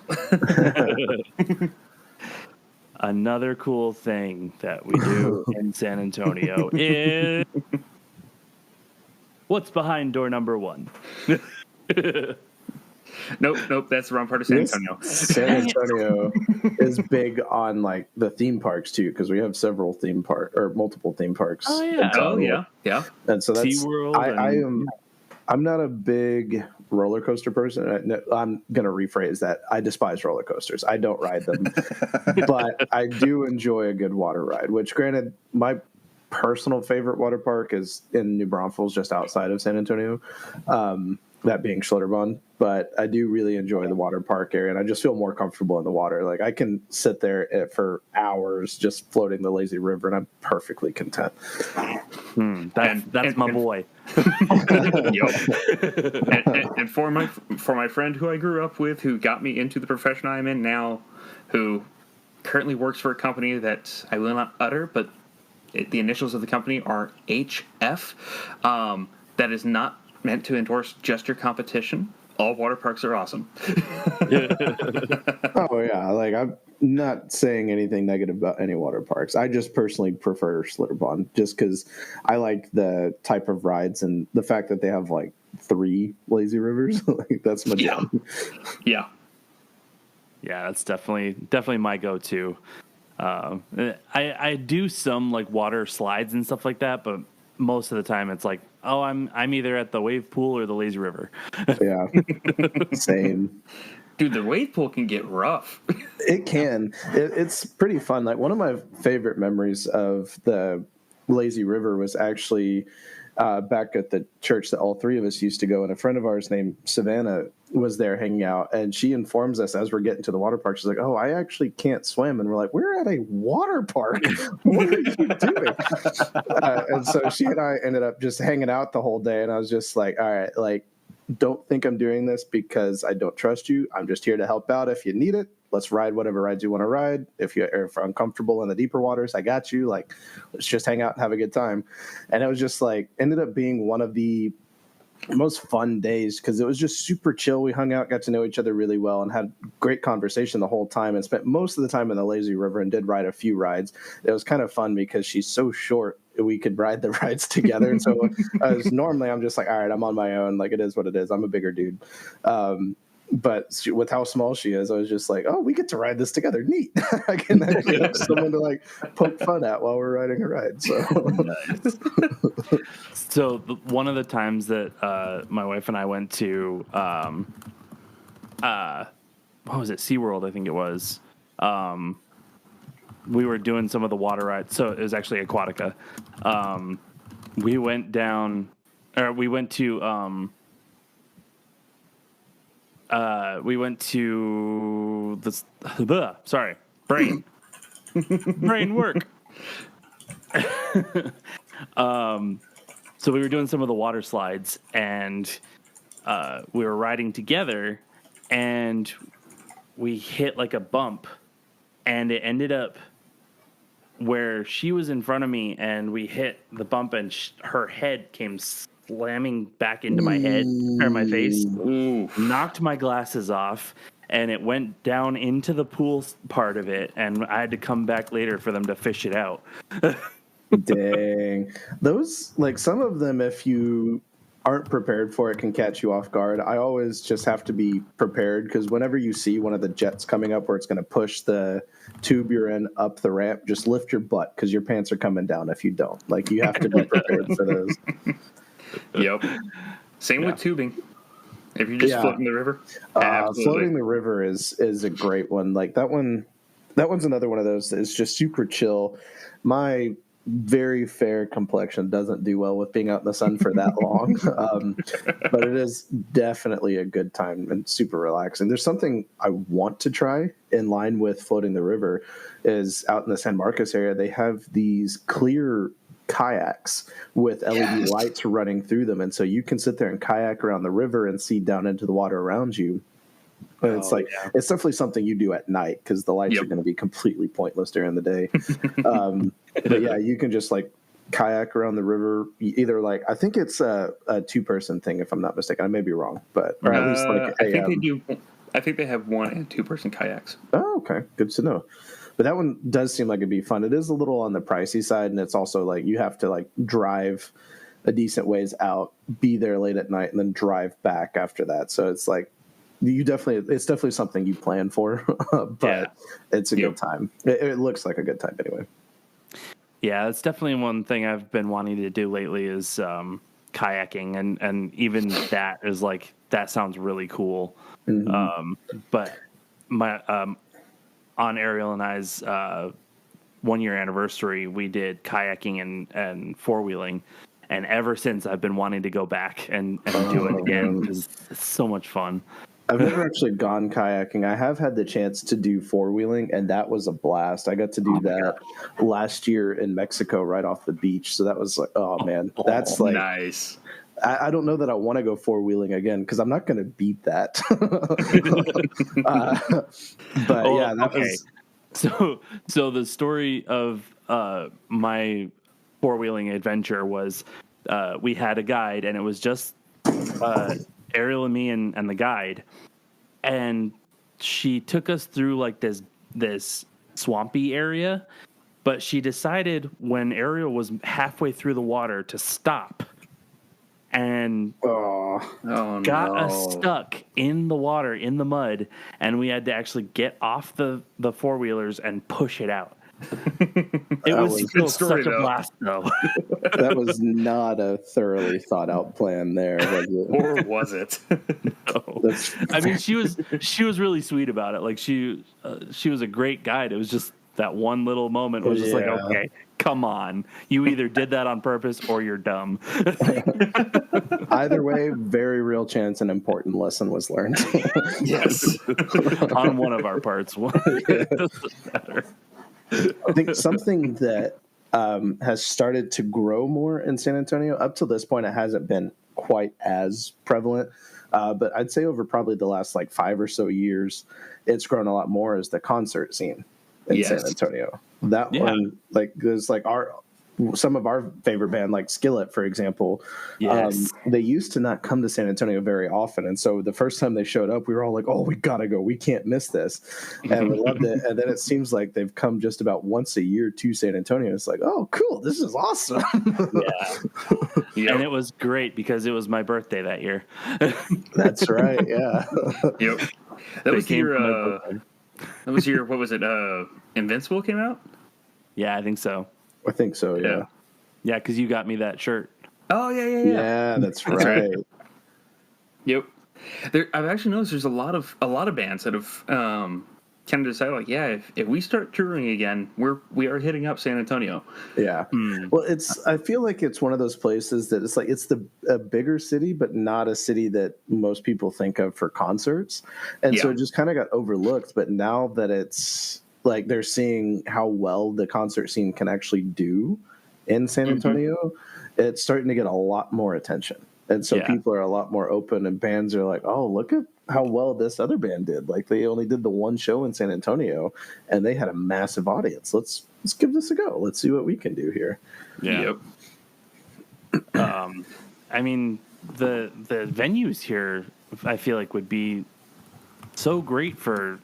Another cool thing that we do in San Antonio is what's behind door number 1. Nope, that's the wrong part of San Antonio. San Antonio is big on like the theme parks too, because we have several multiple theme parks. Oh yeah, yeah. And so that's SeaWorld I'm not a big roller coaster person. I'm going to rephrase that. I despise roller coasters. I don't ride them, but I do enjoy a good water ride. Which, granted, my personal favorite water park is in New Braunfels, just outside of San Antonio. That being Schlitterbahn, but I do really enjoy the water park area, and I just feel more comfortable in the water. Like I can sit there for hours just floating the lazy river, and I'm perfectly content. That's my boy. and for my friend who I grew up with, who got me into the profession I'm in now, who currently works for a company that I will not utter, but the initials of the company are HF. That is not meant to endorse just your competition. all water parks are awesome. Oh yeah, like I'm not saying anything negative about any water parks. I just personally prefer Schlitterbahn just because I like the type of rides and the fact that they have like 3 lazy rivers. Like that's my jam. Yeah. Yeah, that's definitely my go-to. I do some like water slides and stuff like that, but most of the time it's like, oh, I'm either at the wave pool or the lazy river. Yeah, same. Dude, the wave pool can get rough. It can. It's pretty fun. Like one of my favorite memories of the lazy river was actually back at the church that all 3 of us used to go, and a friend of ours named Savannah was there hanging out, and she informs us as we're getting to the water park. She's like, "Oh, I actually can't swim," and we're like, "We're at a water park. What are you doing?" And so she and I ended up just hanging out the whole day, and I was just like, "All right, like, don't think I'm doing this because I don't trust you. I'm just here to help out if you need it. Let's ride whatever rides you want to ride. If you're uncomfortable in the deeper waters, I got you. Like, let's just hang out and have a good time." And it was just like, ended up being one of the most fun days because it was just super chill. We hung out, got to know each other really well, and had great conversation the whole time, and spent most of the time in the lazy river and did ride a few rides. It was kind of fun because she's so short, we could ride the rides together. And so as normally I'm just like, all right, I'm on my own. Like, it is what it is. I'm a bigger dude. But with how small she is, I was just like, oh, we get to ride this together. Neat. I can actually have someone to like poke fun at while we're riding a ride. So, So one of the times that my wife and I went to, what was it? SeaWorld, I think it was. We were doing some of the water rides. So it was actually Aquatica. We went down, or we went to the, sorry, brain work. So we were doing some of the water slides, and we were riding together, and we hit like a bump, and it ended up where she was in front of me, and we hit the bump, and her head came slamming back into my head or my face. Ooh. Knocked my glasses off, and it went down into the pool part of it, and I had to come back later for them to fish it out. dang. Those, like, some of them, if you aren't prepared for it, can catch you off guard. I always just have to be prepared because whenever you see one of the jets coming up where it's going to push the tube you're in up the ramp, just lift your butt because your pants are coming down if you don't. Like, you have to be prepared for those. Yep. Same with tubing. If you're just floating the river. Floating the river is a great one. Like that one's another one of those that is just super chill. My very fair complexion doesn't do well with being out in the sun for that long. But it is definitely a good time and super relaxing. There's something I want to try in line with floating the river is out in the San Marcos area. They have these clear kayaks with LED lights running through them. And so you can sit there and kayak around the river and see down into the water around you. But it's it's definitely something you do at night because the lights are going to be completely pointless during the day. But yeah, you can just like kayak around the river. Either like, I think it's a 2-person thing if I'm not mistaken. I may be wrong, but or at least like I think they do. I think they have 1 and 2-person kayaks. Oh, okay, good to know. But that one does seem like it'd be fun. It is a little on the pricey side, and it's also like you have to like drive a decent ways out, be there late at night, and then drive back after that. So it's like it's definitely something you plan for, but it's a good time. It looks like a good time anyway. Yeah, it's definitely one thing I've been wanting to do lately is kayaking, and even that is like, that sounds really cool. Mm-hmm. But my on Ariel and I's 1-year anniversary, we did kayaking and 4-wheeling. And ever since, I've been wanting to go back and do it again because it's so much fun. I've never actually gone kayaking. I have had the chance to do 4-wheeling, and that was a blast. I got to do that last year in Mexico right off the beach. So that was like, oh man, that's like nice. I don't know that I want to go 4-wheeling again because I'm not going to beat that. But yeah, that was. So the story of my 4-wheeling adventure was we had a guide, and it was just Ariel and me and the guide, and she took us through like this swampy area, but she decided when Ariel was halfway through the water to stop and got us stuck in the water, in the mud, and we had to actually get off the four-wheelers and push it out. It was still such a blast, though. That was not a thoroughly thought out plan there, was it? Or was it? No. I mean, she was really sweet about it. Like she was a great guide. It was just that one little moment was just like, okay, come on. You either did that on purpose or you're dumb. Either way, very real chance an important lesson was learned. Yes. On one of our parts. It doesn't matter. I think something that has started to grow more in San Antonio, up to this point, it hasn't been quite as prevalent. But I'd say over probably the last like 5 or so years, it's grown a lot more as the concert scene in San Antonio. That one, like, there's like some of our favorite band, like Skillet, for example, they used to not come to San Antonio very often. And so the first time they showed up, we were all like, oh, we got to go. We can't miss this. And we loved it. And then it seems like they've come just about once a year to San Antonio. It's like, oh, cool. This is awesome. Yeah. And it was great because it was my birthday that year. That's right. Yeah. Yep. That was your, what was it? Invincible came out? Yeah, I think so. I think so, yeah. Yeah, because you got me that shirt. Oh, yeah. Yeah, that's right. Yep. I've actually noticed there's a lot of bands that have kind of decided, like, if we start touring again, we are hitting up San Antonio. Yeah. Well, I feel like it's one of those places that it's like it's a bigger city, but not a city that most people think of for concerts, and so it just kind of got overlooked. But now that it's like they're seeing how well the concert scene can actually do in San Antonio, it's starting to get a lot more attention. And so people are a lot more open, and bands are like, oh, look at how well this other band did. Like, they only did the one show in San Antonio, and they had a massive audience. Let's give this a go. Let's see what we can do here. Yeah. Yep. I mean, the venues here, I feel like, would be so great for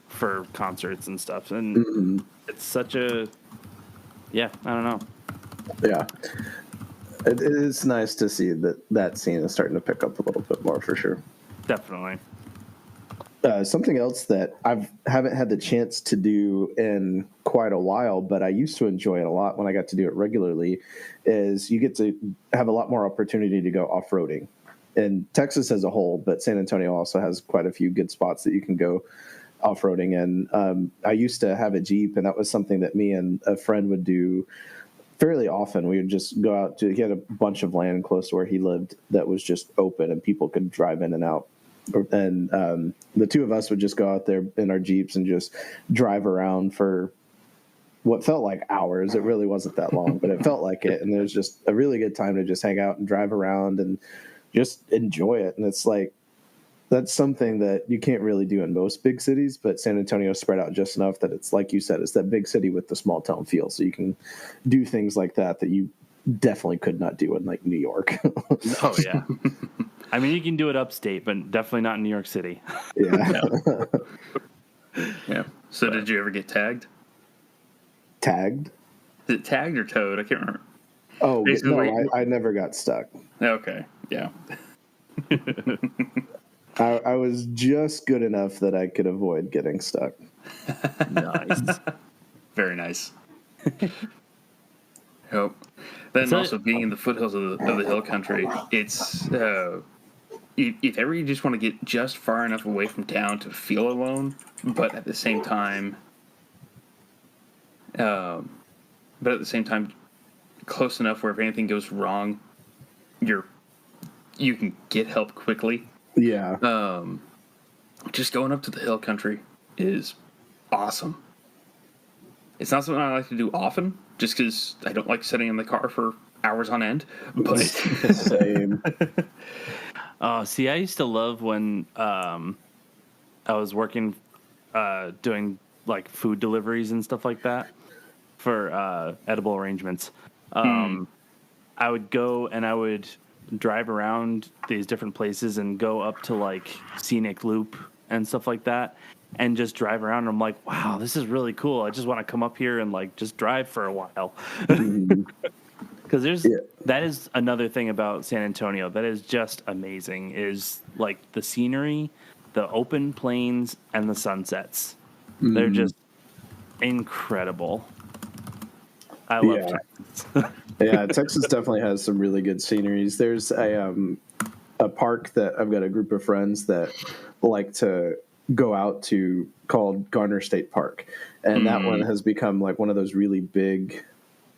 concerts and stuff, and it's such a I don't know. Yeah, it is nice to see that scene is starting to pick up a little bit more, for sure. Definitely. Something else that I haven't had the chance to do in quite a while, but I used to enjoy it a lot when I got to do it regularly, is you get to have a lot more opportunity to go off-roading. In Texas as a whole, but San Antonio also has quite a few good spots that you can go off-roading in. I used to have a Jeep, and that was something that me and a friend would do fairly often. We would just go out he had a bunch of land close to where he lived that was just open, and people could drive in and out. And the two of us would just go out there in our Jeeps and just drive around for what felt like hours. It really wasn't that long, but it felt like it. And it was just a really good time to just hang out and drive around and just enjoy it. And it's like, that's something that you can't really do in most big cities, but San Antonio is spread out just enough that it's, like you said, it's that big city with the small town feel. So you can do things like that you definitely could not do in like New York. Oh yeah. I mean, you can do it upstate, but definitely not in New York City. Yeah. Yeah. So did you ever get tagged? Tagged? Is it tagged or towed? I can't remember. Oh, no, I never got stuck. Okay. Yeah. I was just good enough that I could avoid getting stuck. Nice. Very nice. Yep. Then also being in the foothills of the hill country, it's if ever you just want to get just far enough away from town to feel alone, but at the same time, close enough where if anything goes wrong, you can get help quickly. Yeah. Just going up to the hill country is awesome. It's not something I like to do often, just because I don't like sitting in the car for hours on end. But Same. See, I used to love when I was working, doing like food deliveries and stuff like that for edible arrangements. I would go and I would drive around these different places and go up to like Scenic Loop and stuff like that, and just drive around. And I'm like, wow, this is really cool. I just want to come up here and like just drive for a while. Because that is another thing about San Antonio that is just amazing, is like the scenery, the open plains, and the sunsets. They're just incredible. I love Texas. Yeah, Texas definitely has some really good sceneries. There's a park that I've got a group of friends that like to go out to called Garner State Park, and that one has become like one of those really big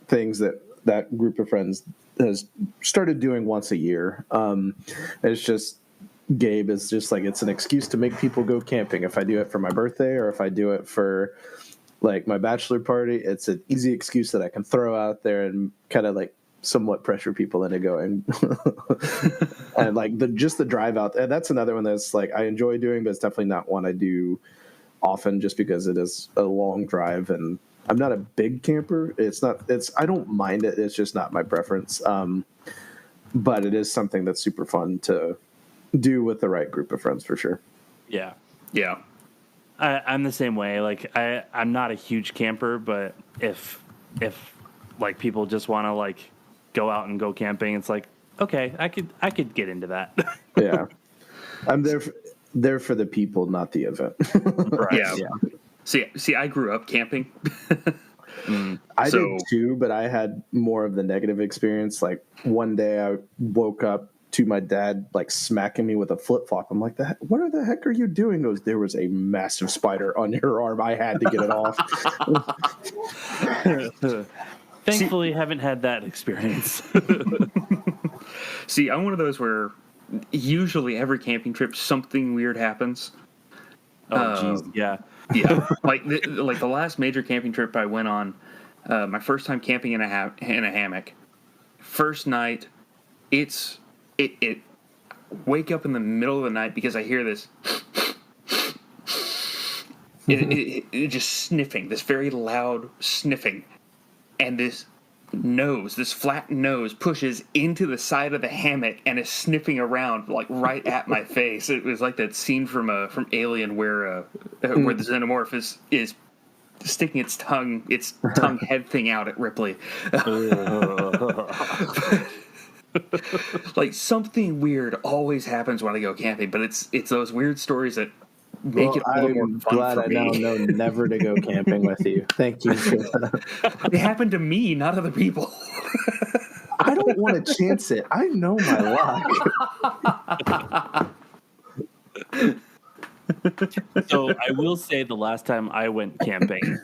things that group of friends has started doing once a year. It's just Gabe is just like, it's an excuse to make people go camping. If I do it for my birthday or if I do it for like my bachelor party, it's an easy excuse that I can throw out there and kind of like somewhat pressure people into going. And like just the drive out, and that's another one that's like I enjoy doing, but it's definitely not one I do often just because it is a long drive, and I'm not a big camper. I don't mind it. It's just not my preference. But it is something that's super fun to do with the right group of friends for sure. Yeah. Yeah. I'm the same way. Like I'm not a huge camper, but if like people just want to like go out and go camping, it's like, okay, I could get into that. Yeah. I'm there for the people, not the event. Right. Yeah. See, I grew up camping. I did too, but I had more of the negative experience. Like one day I woke up to my dad like smacking me with a flip-flop. I'm like, what the heck are you doing? He goes, there was a massive spider on your arm. I had to get it off. Thankfully, haven't had that experience. See, I'm one of those where usually every camping trip something weird happens. Oh, jeez, yeah. Yeah, like the last major camping trip I went on, my first time camping in a hammock. First night, it wake up in the middle of the night because I hear this. It just sniffing, this very loud sniffing, and this flat nose pushes into the side of the hammock and is sniffing around like right at my face. It was like that scene from Alien where the xenomorph is sticking its tongue head thing out at Ripley. Like something weird always happens when I go camping, but it's those weird stories that make it a little more fun glad for I me. now know never to go camping with you. Thank you for that. It happened to me, not other people. I don't want to chance it. I know my luck. So I will say the last time I went camping,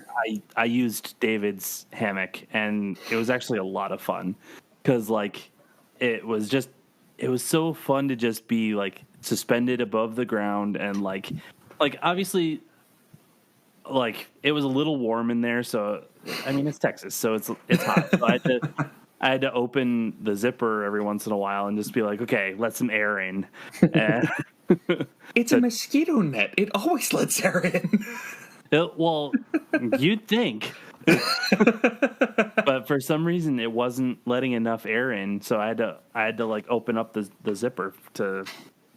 I used David's hammock, and it was actually a lot of fun because like it was so fun to just be like suspended above the ground, and like obviously like it was a little warm in there, so I mean it's Texas, so it's hot. So I had to open the zipper every once in a while and just be like, okay, let some air in. And It's a mosquito net. It always lets air in. well, you'd think. But for some reason it wasn't letting enough air in, so I had to like open up the zipper to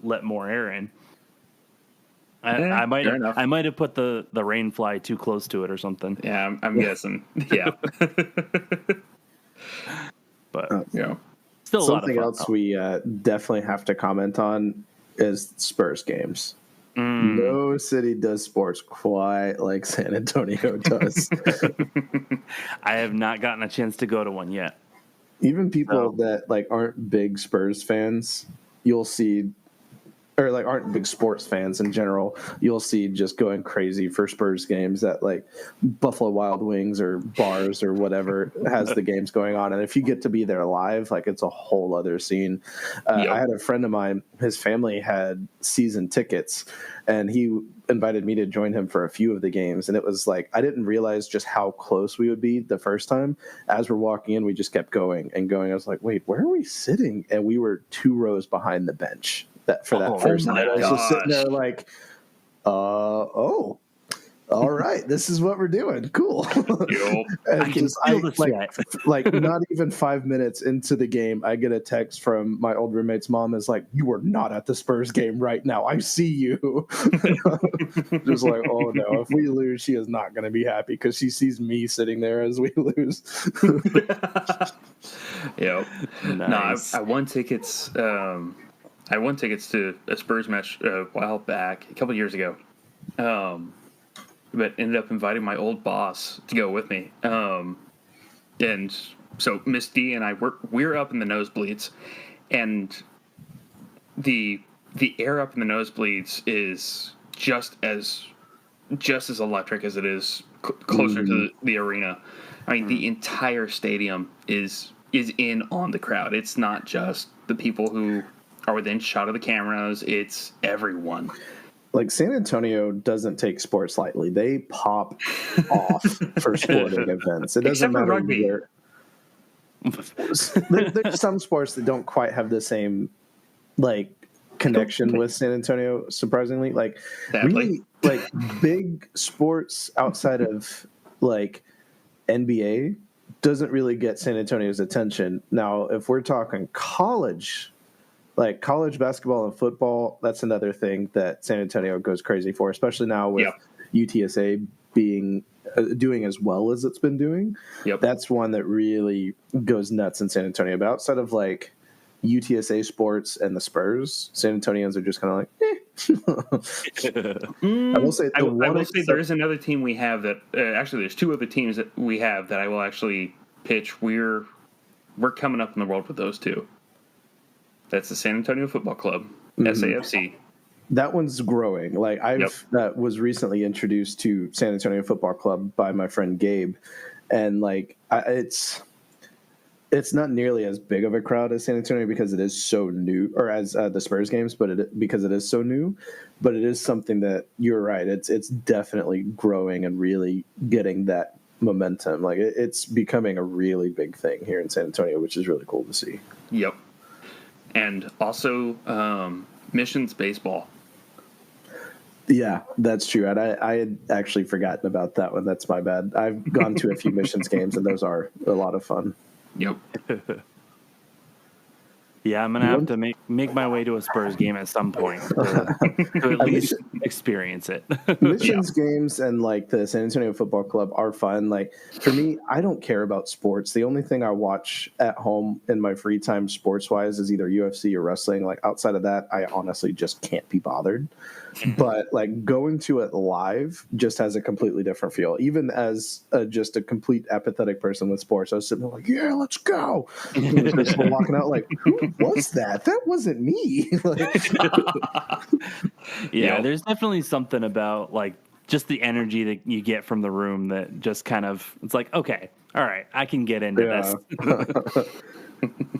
let more air in. I might have put the rain fly too close to it or something. Yeah, I'm guessing. Yeah. But Yeah. still a lot of Something fun, else though. we definitely have to comment on is Spurs Games. No city does sports quite like San Antonio does. I have not gotten a chance to go to one yet. Even people that like aren't big Spurs fans, you'll see, or like aren't big sports fans in general, you'll see just going crazy for Spurs games at like Buffalo Wild Wings or bars or whatever has the games going on. And if you get to be there live, like it's a whole other scene. Yep. I had a friend of mine, his family had season tickets, and he invited me to join him for a few of the games. And it was like, I didn't realize just how close we would be the first time. As we're walking in, we just kept going and going. I was like, wait, where are we sitting? And we were 2 rows behind the bench. That first Oh night, I was just sitting gosh. there like, all right, this is what we're doing. Cool. Yup. And I can feel the sweat. like not even 5 minutes into the game, I get a text from my old roommate's mom. Is like, "You are not at the Spurs game right now. I see you." Just like, oh no, if we lose, she is not going to be happy because she sees me sitting there as we lose. Yep. Nice. No, I won tickets. I won tickets to a Spurs match a while back, a couple years ago. But ended up inviting my old boss to go with me. And so Miss D and I we're up in the nosebleeds, and the air up in the nosebleeds is just as electric as it is closer to the arena. I mean, the entire stadium is in on the crowd. It's not just the people who are within shot of the cameras. It's everyone. Like, San Antonio doesn't take sports lightly. They pop off for sporting events. It doesn't Except for matter rugby. where. There's some sports that don't quite have the same like connection with San Antonio. Surprisingly, like Sadly. really, like big sports outside of like NBA doesn't really get San Antonio's attention. Now, if we're talking college. Like college basketball and football, that's another thing that San Antonio goes crazy for, especially now with UTSA being doing as well as it's been doing. Yep. That's one that really goes nuts in San Antonio. But outside of like UTSA sports and the Spurs, San Antonians are just kind of like, I will say, I will say there is another team we have that actually there's two other teams that we have that I will actually pitch. We're coming up in the world with those two. That's the San Antonio Football Club, SAFC. That one's growing. Like was recently introduced to San Antonio Football Club by my friend Gabe, and like it's not nearly as big of a crowd as San Antonio because it is so new, or as the Spurs games, because it is so new. But it is something that you're right. It's definitely growing and really getting that momentum. Like it's becoming a really big thing here in San Antonio, which is really cool to see. Yep. And also Missions baseball. Yeah, that's true. And I had actually forgotten about that one. That's my bad. I've gone to a few Missions games, and those are a lot of fun. Yep. Yeah, I'm going to have to make my way to a Spurs game at some point to at least experience it. Missions games and like the San Antonio Football Club are fun. Like for me, I don't care about sports. The only thing I watch at home in my free time sports-wise is either UFC or wrestling. Like outside of that, I honestly just can't be bothered. But like going to it live just has a completely different feel. Even as just a complete apathetic person with sports, I was sitting there like, yeah, let's go. Just walking out like, who was that? That wasn't me. Yeah, there's definitely something about like just the energy that you get from the room that just kind of, it's like, okay, all right, I can get into this.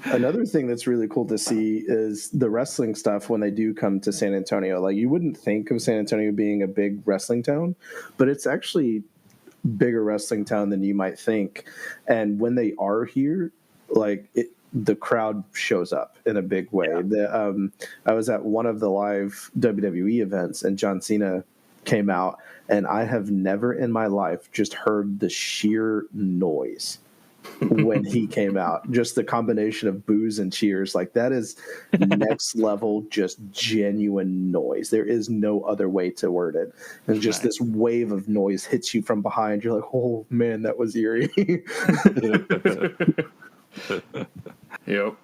Another thing that's really cool to see is the wrestling stuff when they do come to San Antonio. Like you wouldn't think of San Antonio being a big wrestling town, but it's actually bigger wrestling town than you might think. And when they are here, like the crowd shows up in a big way. Yeah. I was at one of the live WWE events and John Cena came out, and I have never in my life just heard the sheer noise when he came out. Just the combination of boos and cheers, like that is next level, just genuine noise. There is no other way to word it. And just this wave of noise hits you from behind. You're like, oh man, that was eerie. Yep.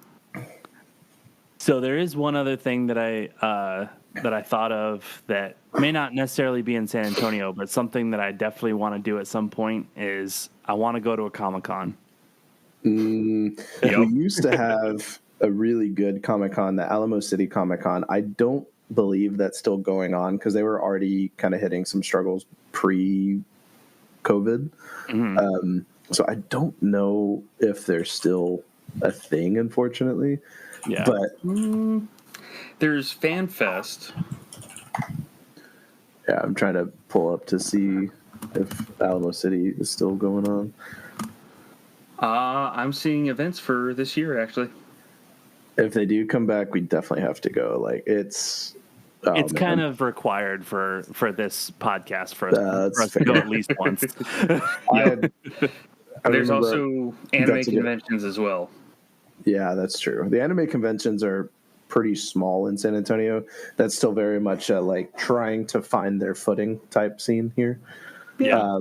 So there is one other thing that I thought of that may not necessarily be in San Antonio, but something that I definitely want to do at some point is I want to go to a Comic-Con. We used to have a really good Comic-Con, the Alamo City Comic-Con. I don't believe that's still going on because they were already kind of hitting some struggles pre-COVID. Mm-hmm. So I don't know if there's still a thing, unfortunately. Yeah. But there's Fan Fest. Yeah, I'm trying to pull up to see if Alamo City is still going on. I'm seeing events for this year, actually. If they do come back, we definitely have to go. Like, it's It's man. kind of required for this podcast for That's us to go at least once. There's remember also anime that's a good- conventions as well. Yeah, that's true. The anime conventions are pretty small in San Antonio. That's still very much like trying to find their footing type scene here. Yeah.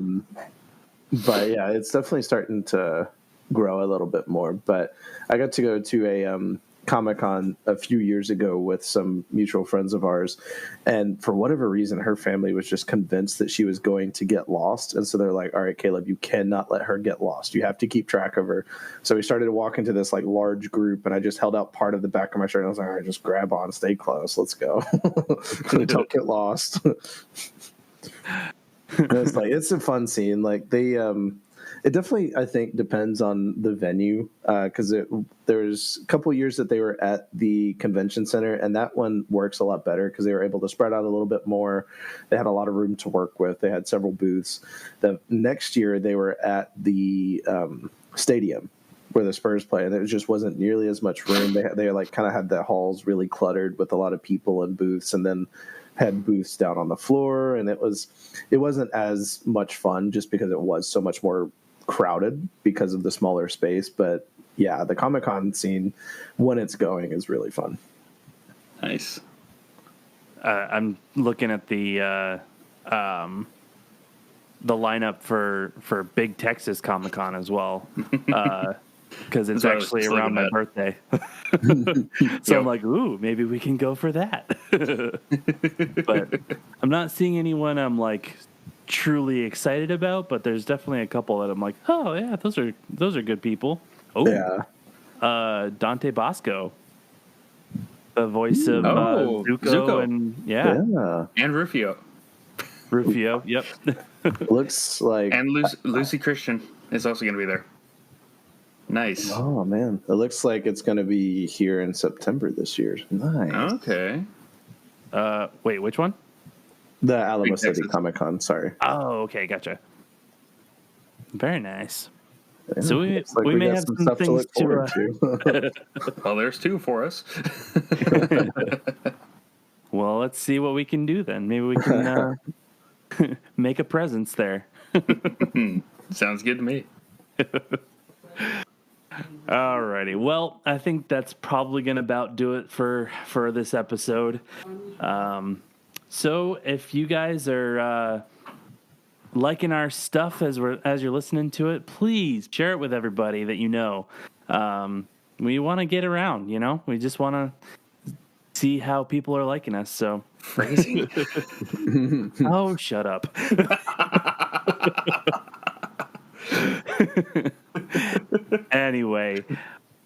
But yeah, it's definitely starting to grow a little bit more. But I got to go to a Comic-Con a few years ago with some mutual friends of ours, and for whatever reason her family was just convinced that she was going to get lost, and so they're like, all right, Caleb, you cannot let her get lost, you have to keep track of her. So we started to walk into this like large group, and I just held out part of the back of my shirt and I was like, all right, just grab on, stay close, let's go. Don't get lost. It's like, it's a fun scene. Like they it definitely, I think, depends on the venue, because there's a couple years that they were at the convention center, and that one works a lot better because they were able to spread out a little bit more. They had a lot of room to work with. They had several booths. The next year they were at the stadium where the Spurs play, and it just wasn't nearly as much room. They like kind of had the halls really cluttered with a lot of people and booths, and then had booths down on the floor, and it wasn't as much fun just because it was so much more crowded because of the smaller space. But yeah, the Comic-Con scene when it's going is really fun. Nice. I'm looking at the lineup for Big Texas Comic-Con as well, because it's actually around my birthday. So I'm like, ooh, maybe we can go for that. But I'm not seeing anyone I'm like truly excited about, but there's definitely a couple that I'm like, oh yeah, those are good people. Oh Yeah. Dante Bosco, the voice of Zuko, and And Rufio. Yep. Looks like, and Lucy Christian is also going to be there. Nice. oh man, it looks like it's going to be here in September this year. Nice. Okay. Wait, which one? The Alamo Big City Texas. Comic-Con, sorry. Oh, okay, gotcha. Very nice. Yeah, So we looks like may got have some stuff to things look forward to. Well, there's two for us. Well, let's see what we can do then. Maybe we can make a presence there. Sounds good to me. Alrighty. Well, I think that's probably going to about do it for this episode. So if you guys are liking our stuff as you're listening to it, please share it with everybody that you know. We want to get around, you know. We just want to see how people are liking us. So Phrasing. oh, shut up. Anyway,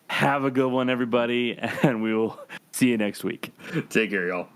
have a good one, everybody, and we will see you next week. Take care, y'all.